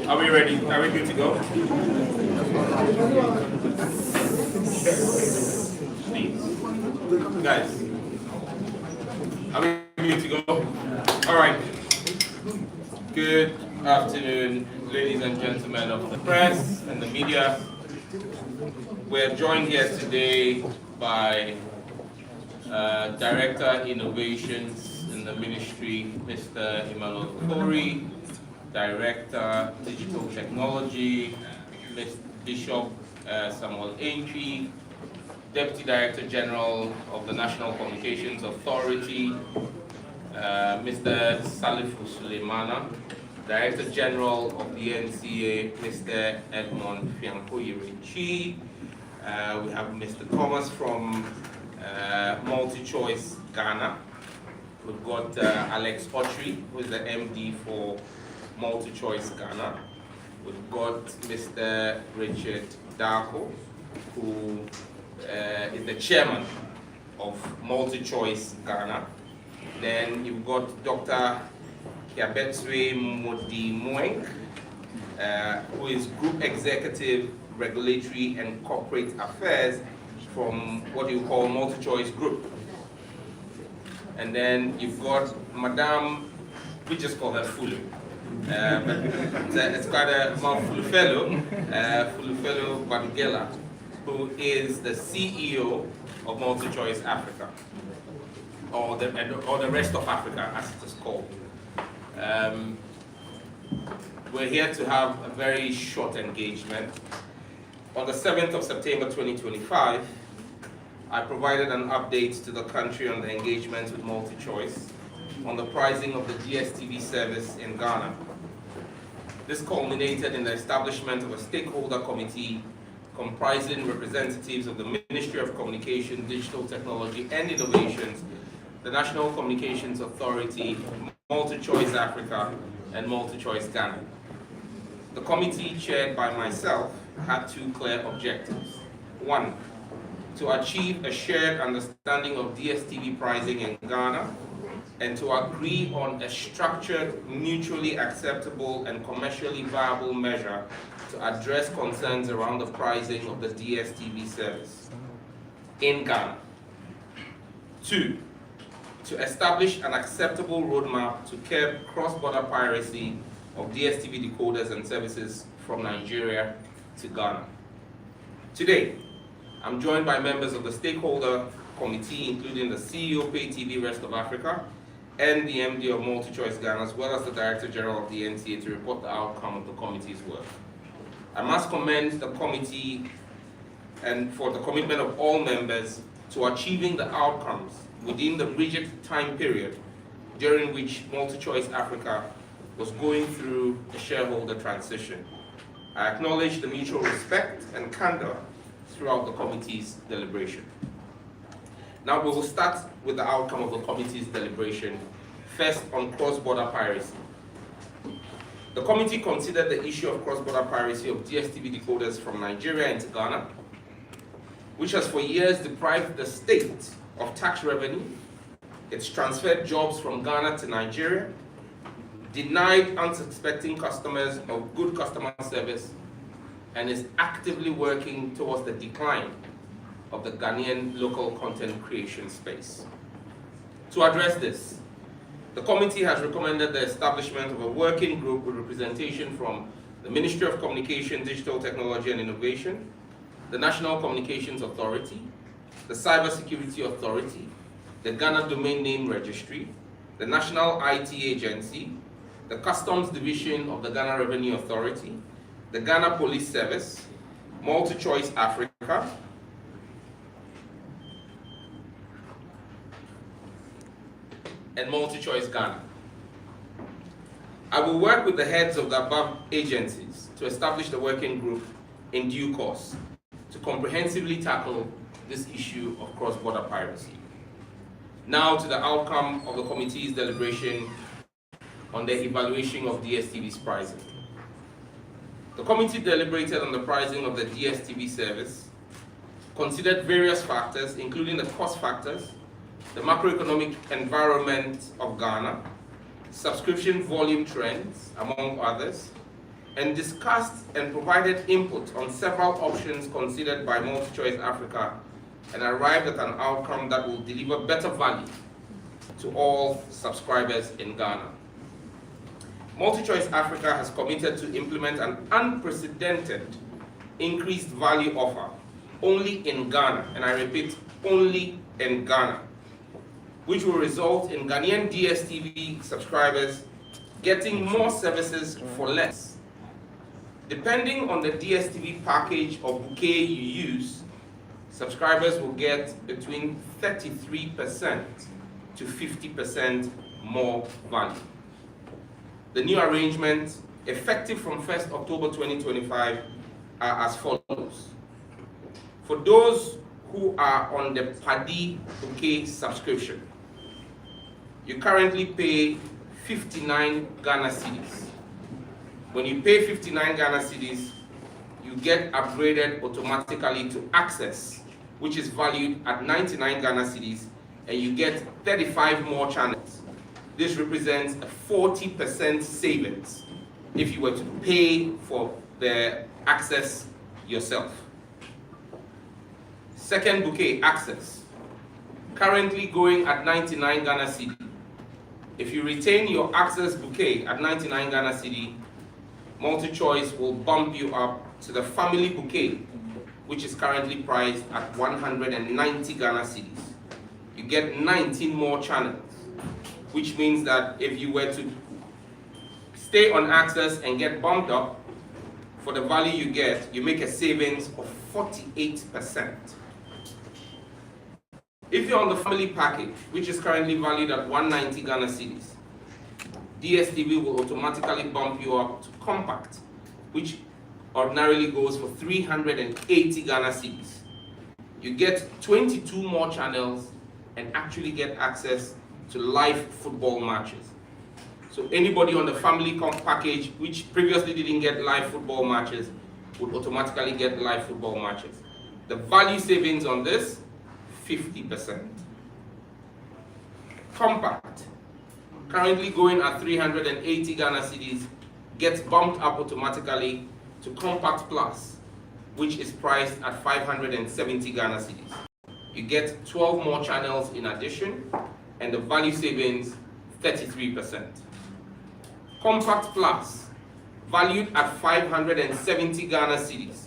Are we ready? Are we good to go? Please. Guys. Are we good to go? All right. Good afternoon, ladies and gentlemen of the press and the media. We're joined here today by Director Innovations in the Ministry, Mr. Emmanuel Kori, Director Digital Technology, Ms. Bishop Samuel Aintree, Deputy Director General of the National Communications Authority, Mr. Salifu Suleimana, Director General of the NCA, Mr. Edmond Fiankoyirichi. We have Mr. Thomas from MultiChoice Ghana. We've got Alex Autry, who is the MD for MultiChoice Ghana. We've got Mr. Richard Darko, who is the chairman of MultiChoice Ghana. Then you've got Dr. Kiabetswe Modi Mueng, who is Group Executive, Regulatory and Corporate Affairs from what you call MultiChoice Group. And then you've got Madame, we just call her Fulu. It's quite a Fulufelo, Fulufelo Badugela, who is the CEO of MultiChoice Africa, or the rest of Africa, as it is called. We're here to have a very short engagement. On the 7th of September 2025, I provided an update to the country on the engagement with MultiChoice on the pricing of the DStv service in Ghana. This culminated in the establishment of a stakeholder committee comprising representatives of the Ministry of Communication, Digital Technology and Innovations, the National Communications Authority, MultiChoice Africa, and MultiChoice Ghana. The committee, chaired by myself, had two clear objectives. One, to achieve a shared understanding of DStv pricing in Ghana and to agree on a structured, mutually acceptable and commercially viable measure to address concerns around the pricing of the DStv service in Ghana. Two, to establish an acceptable roadmap to curb cross-border piracy of DStv decoders and services from Nigeria to Ghana. Today, I'm joined by members of the stakeholder committee, including the CEO Pay TV Rest of Africa and the MD of MultiChoice Ghana, as well as the Director General of the NCA, to report the outcome of the committee's work. I must commend the committee and for the commitment of all members to achieving the outcomes within the rigid time period during which MultiChoice Africa was going through a shareholder transition. I acknowledge the mutual respect and candor throughout the committee's deliberation. Now we will start with the outcome of the committee's deliberation, first on cross-border piracy. The committee considered the issue of cross-border piracy of DStv decoders from Nigeria into Ghana, which has for years deprived the state of tax revenue. It's transferred jobs from Ghana to Nigeria, denied unsuspecting customers of good customer service, and is actively working towards the decline of the Ghanaian local content creation space. To address this, the committee has recommended the establishment of a working group with representation from the Ministry of Communication, Digital Technology and Innovation, the National Communications Authority, the Cybersecurity Authority, the Ghana Domain Name Registry, the National IT Agency, the Customs Division of the Ghana Revenue Authority, the Ghana Police Service, MultiChoice Africa, and MultiChoice Ghana. I will work with the heads of the above agencies to establish the working group in due course to comprehensively tackle this issue of cross-border piracy. Now to the outcome of the committee's deliberation on the evaluation of DStv's pricing. The committee deliberated on the pricing of the DStv service, considered various factors, including the cost factors, the macroeconomic environment of Ghana, subscription volume trends, among others, and discussed and provided input on several options considered by MultiChoice Africa and arrived at an outcome that will deliver better value to all subscribers in Ghana. MultiChoice Africa has committed to implement an unprecedented increased value offer only in Ghana, and I repeat, only in Ghana, which will result in Ghanaian DStv subscribers getting more services for less. Depending on the DStv package or bouquet you use, subscribers will get between 33% to 50% more value. The new arrangements, effective from 1st October 2025, are as follows. For those who are on the Paddy bouquet subscription, you currently pay 59 Ghana cedis. When you pay 59 Ghana cedis, you get upgraded automatically to Access, which is valued at 99 Ghana cedis, and you get 35 more channels. This represents a 40% savings if you were to pay for the Access yourself. Second bouquet, Access, currently going at 99 Ghana cedi. If you retain your Access bouquet at 99 Ghana cedi, MultiChoice will bump you up to the family bouquet, which is currently priced at 190 Ghana cedis. You get 19 more channels, which means that if you were to stay on Access and get bumped up, for the value you get, you make a savings of 48%. If you're on the family package, which is currently valued at 190 Ghana cedis, DStv will automatically bump you up to Compact, which ordinarily goes for 380 Ghana cedis. You get 22 more channels and actually get access to live football matches. So anybody on the family package, which previously didn't get live football matches, would automatically get live football matches. The value savings on this, 50%. Compact, currently going at 380 Ghana cedis, gets bumped up automatically to Compact Plus, which is priced at 570 Ghana cedis. You get 12 more channels in addition, and the value savings, 33%. Compact Plus, valued at 570 Ghana cedis.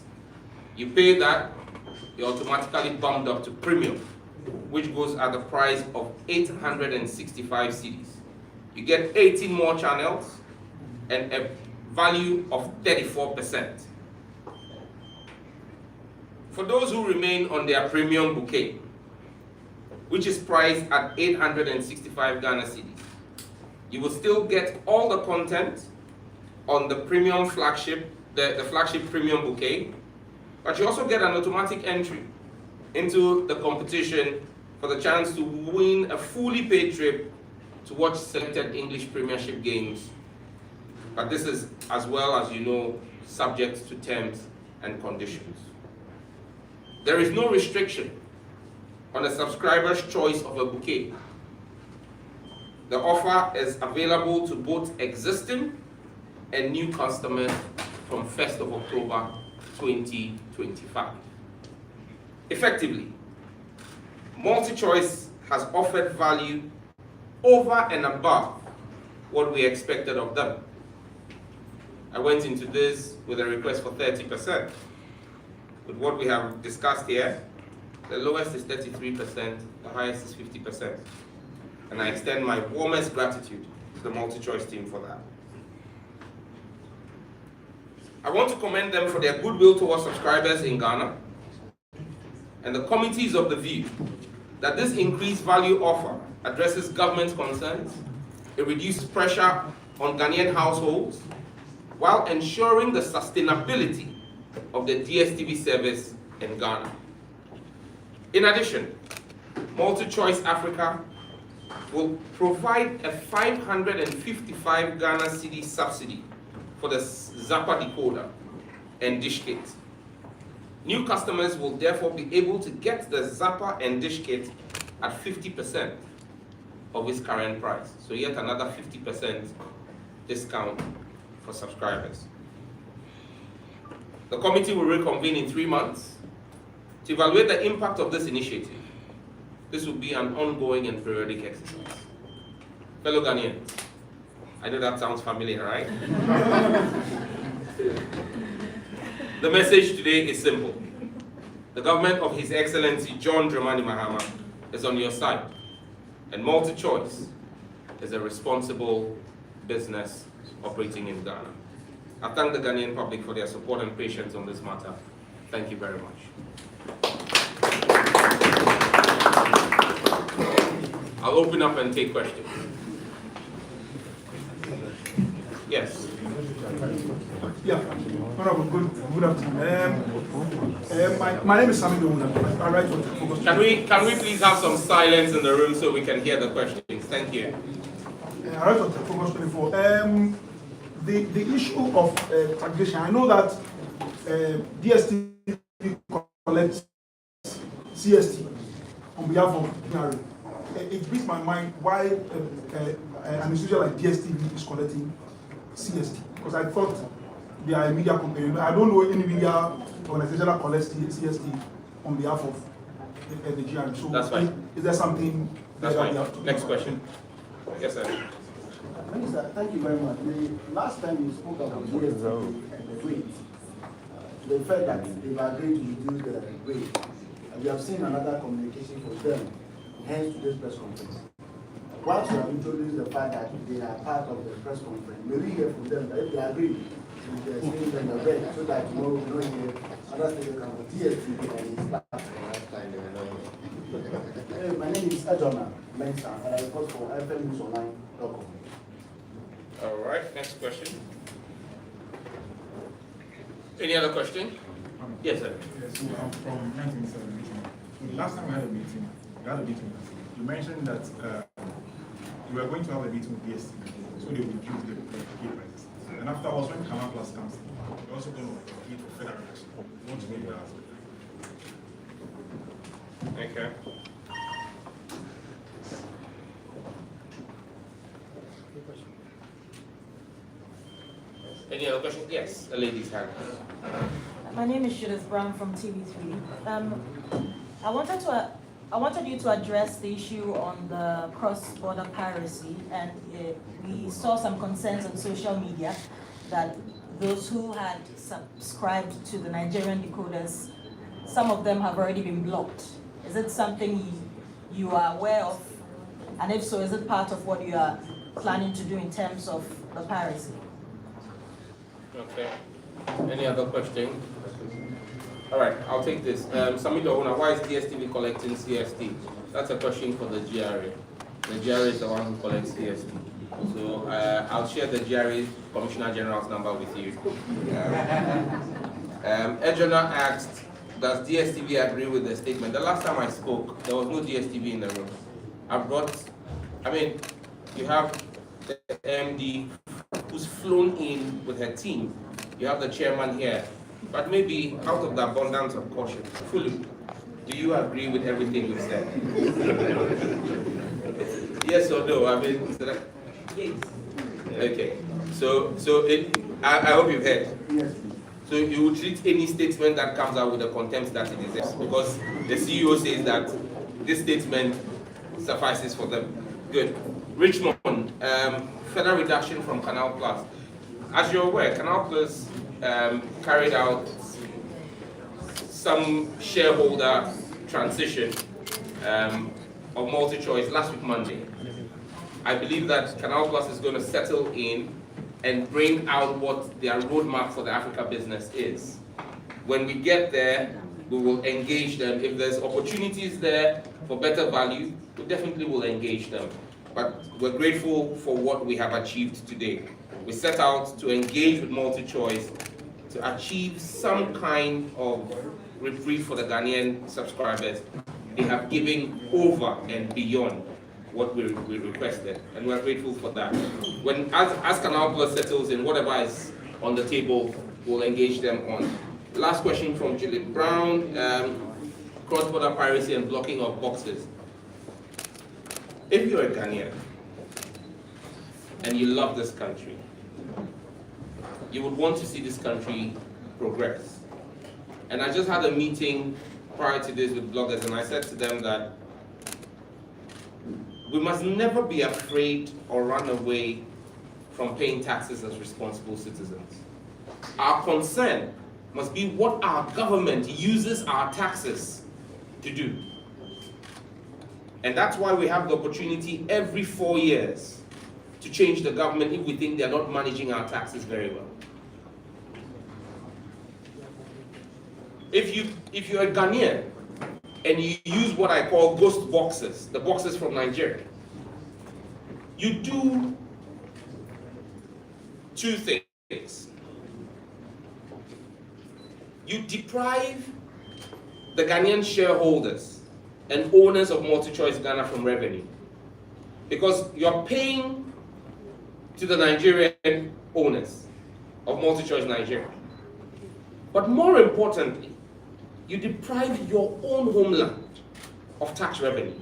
You pay that, you're automatically bumped up to Premium, which goes at the price of 865 cedis. You get 18 more channels and a value of 34%. For those who remain on their Premium bouquet, which is priced at 865 Ghana cedis, you will still get all the content on the Premium flagship, the flagship Premium bouquet, but you also get an automatic entry into the competition for the chance to win a fully paid trip to watch selected English Premiership games. But this is, as well as you know, subject to terms and conditions. There is no restriction on a subscriber's choice of a bouquet. The offer is available to both existing and new customers from 1st of October 2025. Effectively, MultiChoice has offered value over and above what we expected of them. I went into this with a request for 30%. With what we have discussed here, the lowest is 33%, the highest is 50%. And I extend my warmest gratitude to the MultiChoice team for that. I want to commend them for their goodwill towards subscribers in Ghana, and the committee is of the view that this increased value offer addresses government concerns, it reduces pressure on Ghanaian households, while ensuring the sustainability of the DStv service in Ghana. In addition, MultiChoice Africa will provide a 555 Ghana cedi subsidy for the Zappa decoder and dish kit. New customers will therefore be able to get the Zappa and dish kit at 50% of its current price. So yet another 50% discount for subscribers. The committee will reconvene in 3 months to evaluate the impact of this initiative. This will be an ongoing and periodic exercise. Fellow Ghanaians, I know that sounds familiar, right? The message today is simple. The government of His Excellency John Dramani Mahama is on your side, and MultiChoice is a responsible business operating in Ghana. I thank the Ghanaian public for their support and patience on this matter. Thank you very much. I'll open up and take questions. Yes. Yeah, good afternoon. My name is Sam George. I write for the Focus. Can we please have some silence in the room so we can hear the questions? Thank you. I write for the Focus 24. The issue of taxation, I know that DStv collects CST on behalf of DRA. It beats my mind why an institution like DStv is collecting CST, because I thought they are a media company. I don't know any media organization that collects CST on behalf of the GRA. So that's fine. Is there something? That's fine. Next question. Yes, sir. Minister, thank you very much. The last time you spoke about the rate, they felt that they've agreed to reduce the rate. And we have seen another communication from them, hence today's press conference. Once you have introduced the fact that they are part of the press conference, may we hear from them that if they agree with the statement in the rate, so that you know we don't hear other statements from DStv and his part. My name is Ejona Mensa, and I report for FMNewsOnline.com. All right, next question. Any other question? Yes, sir. Yes, so from 1970. So the last time we had a meeting, you mentioned that you were going to have a meeting with DStv, so they would reduce the key prices. And afterwards, when Canal Plus comes, you're also going to meet for further action. You want to make that aspect. Okay. Any other questions? Yes, a lady's hand. My name is Judith Brown from TV3. I wanted you to address the issue on the cross-border piracy, and we saw some concerns on social media that those who had subscribed to the Nigerian decoders, some of them have already been blocked. Is it something you are aware of? And if so, is it part of what you are planning to do in terms of the piracy? Okay. Any other question? All right, I'll take this. Samida Ona, why is DStv collecting CST? That's a question for the GRA. The GRA is the one who collects CST. So I'll share the GRA Commissioner General's number with you. Ejona asked, does DStv agree with the statement? The last time I spoke, there was no DStv in the room. You have the MD who's flown in with her team. You have the chairman here. But maybe out of the abundance of caution, fully, do you agree with everything we've said? Yes or no? Yes. Okay. So I hope you've heard. Yes. So you will treat any statement that comes out with the contempt that it deserves, because the CEO says that this statement suffices for them. Good. Richmond, further reduction from Canal Plus. As you're aware, Canal Plus carried out some shareholder transition of MultiChoice last week Monday. I believe that Canal Plus is going to settle in and bring out what their roadmap for the Africa business is. When we get there, we will engage them. If there's opportunities there for better value, we definitely will engage them. But we're grateful for what we have achieved today. We set out to engage with MultiChoice to achieve some kind of reprieve for the Ghanaian subscribers. They have given over and beyond what we requested, and we're grateful for that. As Canal Plus settles in, whatever is on the table, we'll engage them on. Last question from Juliet Brown, cross-border piracy and blocking of boxes. If you're a Ghanaian and you love this country, you would want to see this country progress. And I just had a meeting prior to this with bloggers, and I said to them that we must never be afraid or run away from paying taxes as responsible citizens. Our concern must be what our government uses our taxes to do. And that's why we have the opportunity every 4 years to change the government if we think they're not managing our taxes very well. If you're a Ghanaian and you use what I call ghost boxes, the boxes from Nigeria, you do two things. You deprive the Ghanaian shareholders and owners of MultiChoice Ghana from revenue, because you're paying to the Nigerian owners of MultiChoice Nigeria. But more importantly, you deprive your own homeland of tax revenue.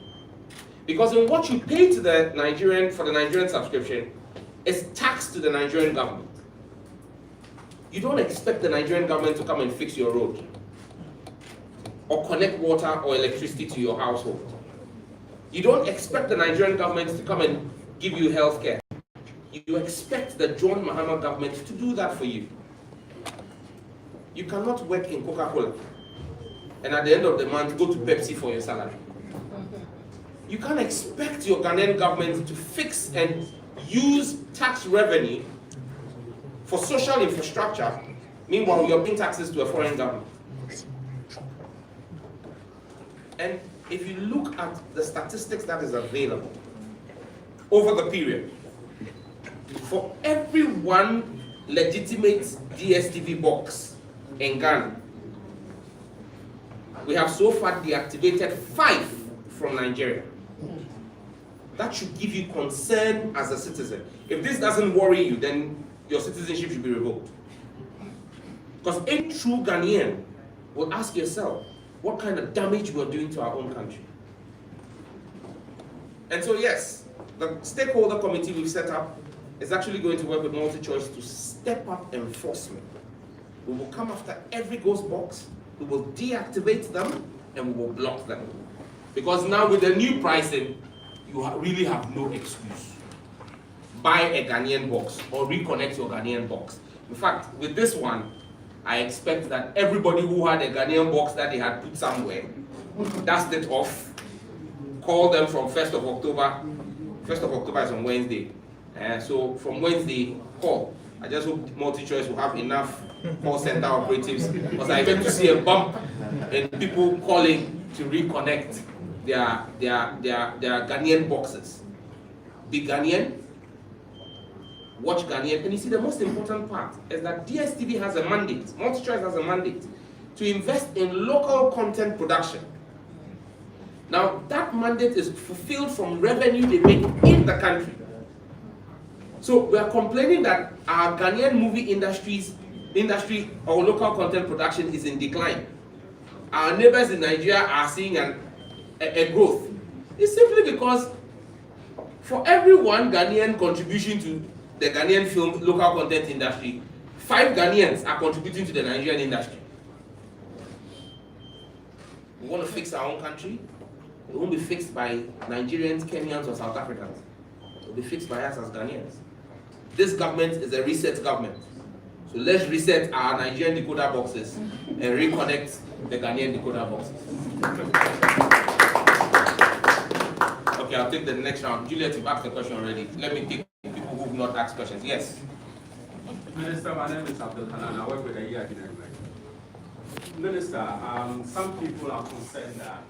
Because in what you pay to the Nigerian, for the Nigerian subscription, is tax to the Nigerian government. You don't expect the Nigerian government to come and fix your road, or connect water or electricity to your household. You don't expect the Nigerian government to come and give you health care. You expect the John Mahama government to do that for you. You cannot work in Coca-Cola and at the end of the month go to Pepsi for your salary. You can't expect your Ghanaian government to fix and use tax revenue for social infrastructure, meanwhile you're paying taxes to a foreign government. And if you look at the statistics that is available over the period, for every one legitimate DStv box in Ghana, we have so far deactivated 5 from Nigeria. That should give you concern as a citizen. If this doesn't worry you, then your citizenship should be revoked. Because a true Ghanaian will ask yourself, what kind of damage we're doing to our own country? And so yes, the stakeholder committee we've set up is actually going to work with MultiChoice to step up enforcement. We will come after every ghost box, we will deactivate them, and we will block them. Because now with the new pricing, you really have no excuse. Buy a Ghanaian box or reconnect your Ghanaian box. In fact, with this one, I expect that everybody who had a Ghanaian box that they had put somewhere, dust it off, call them from 1st of October. 1st of October is on Wednesday. So from Wednesday, call. I just hope MultiChoice will have enough call center operatives, because I get to see a bump in people calling to reconnect their Ghanaian boxes. Be Ghanaian, watch Ghanaian, and you see the most important part is that DStv has a mandate, MultiChoice has a mandate to invest in local content production. Now that mandate is fulfilled from revenue they make in the country. So we are complaining that our Ghanaian movie industry or local content production is in decline. Our neighbors in Nigeria are seeing a growth. It's simply because for every one Ghanaian contribution to the Ghanaian film local content industry, 5 Ghanaians are contributing to the Nigerian industry. We want to fix our own country. It won't be fixed by Nigerians, Kenyans, or South Africans. It will be fixed by us as Ghanaians. This government is a reset government. So let's reset our Nigerian decoder boxes and reconnect the Ghanaian decoder boxes. Okay, I'll take the next round. Juliet, you've asked the question already. Let me take people who've not asked questions. Yes. Minister, my name is Abdul Hanan. I work with the EIB. Minister, some people are concerned that